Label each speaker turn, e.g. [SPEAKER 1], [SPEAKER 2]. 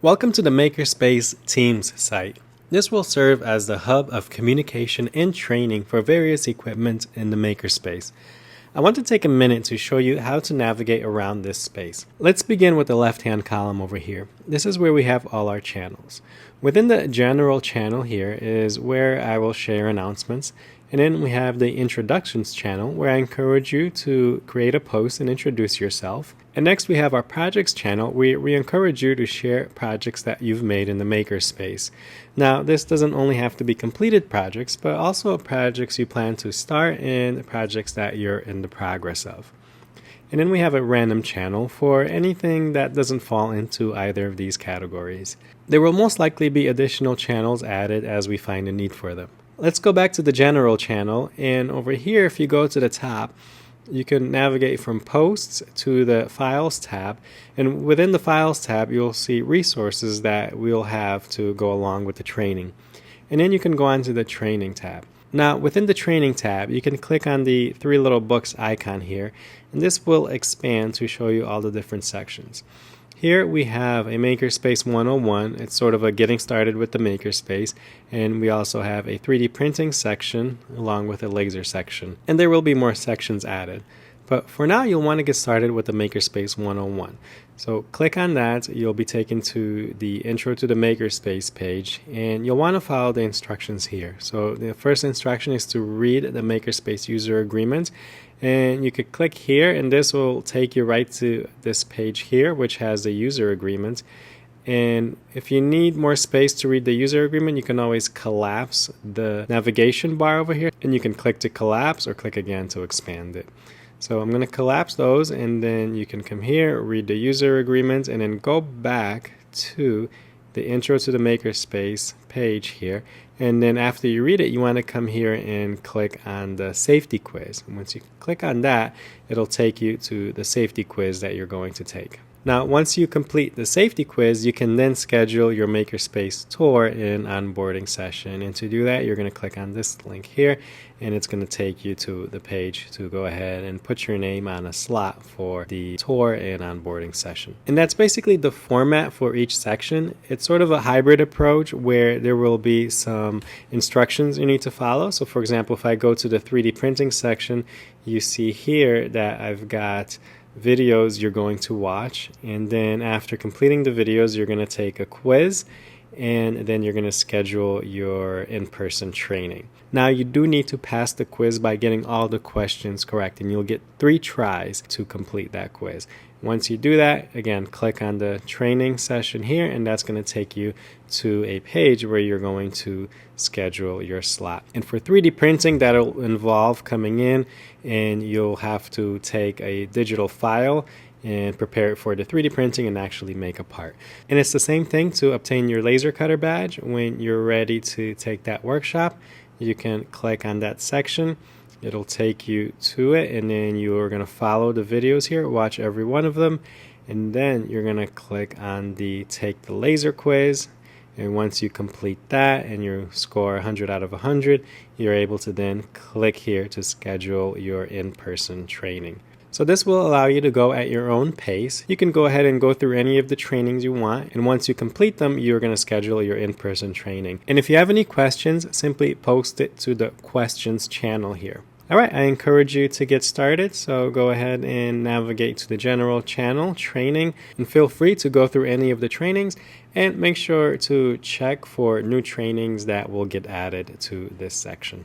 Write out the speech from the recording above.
[SPEAKER 1] Welcome to the Makerspace Teams site. This will serve as the hub of communication and training for various equipment in the Makerspace. I want to take a minute to show you how to navigate around this space. Let's begin with the left-hand column over here. This is where we have all our channels. Within the general channel here is where I will share announcements. And then we have the introductions channel where I encourage you to create a post and introduce yourself. And next we have our projects channel where we encourage you to share projects that you've made in the Makerspace. Now this doesn't only have to be completed projects, but also projects you plan to start and projects that you're in the progress of. And then we have a random channel for anything that doesn't fall into either of these categories. There will most likely be additional channels added as we find a need for them. Let's go back to the general channel, and over here if you go to the top you can navigate from posts to the files tab, and within the files tab you'll see resources that we'll have to go along with the training, and then you can go on to the training tab. Now within the training tab you can click on the three little books icon here, and this will expand to show you all the different sections. Here we have a Makerspace 101. It's sort of a getting started with the Makerspace, and we also have a 3D printing section along with a laser section. And there will be more sections added. But for now you'll want to get started with the Makerspace 101. So click on that, you'll be taken to the Intro to the Makerspace page, and you'll want to follow the instructions here. So the first instruction is to read the Makerspace user agreement, and you could click here and this will take you right to this page here which has the user agreement. And if you need more space to read the user agreement, you can always collapse the navigation bar over here, and you can click to collapse or click again to expand it. So I'm going to collapse those, and then you can come here, read the user agreement, and then go back to the Intro to the Makerspace page here. And then after you read it, you want to come here and click on the safety quiz. And once you click on that, it'll take you to the safety quiz that you're going to take. Now, once you complete the safety quiz, you can then schedule your Makerspace tour and onboarding session. And to do that, you're going to click on this link here, and it's going to take you to the page to go ahead and put your name on a slot for the tour and onboarding session. And that's basically the format for each section. It's sort of a hybrid approach where there will be some instructions you need to follow. So for example, if I go to the 3D printing section, you see here that I've got videos you're going to watch, and then after completing the videos you're going to take a quiz, and then you're going to schedule your in-person training. Now you do need to pass the quiz by getting all the questions correct, and you'll get 3 tries to complete that quiz. Once you do that, again, click on the training session here, and that's going to take you to a page where you're going to schedule your slot. And for 3D printing, that'll involve coming in and you'll have to take a digital file and prepare it for the 3D printing and actually make a part. And it's the same thing to obtain your laser cutter badge. When you're ready to take that workshop, you can click on that section. It'll take you to it, and then you're going to follow the videos here, watch every one of them, and then you're going to click on the take the laser quiz. And once you complete that and you score 100 out of 100, you're able to then click here to schedule your in-person training. So this will allow you to go at your own pace. You can go ahead and go through any of the trainings you want, and once you complete them, you're going to schedule your in-person training. And if you have any questions, simply post it to the questions channel here. Alright, I encourage you to get started, so go ahead and navigate to the general channel, training, and feel free to go through any of the trainings, and make sure to check for new trainings that will get added to this section.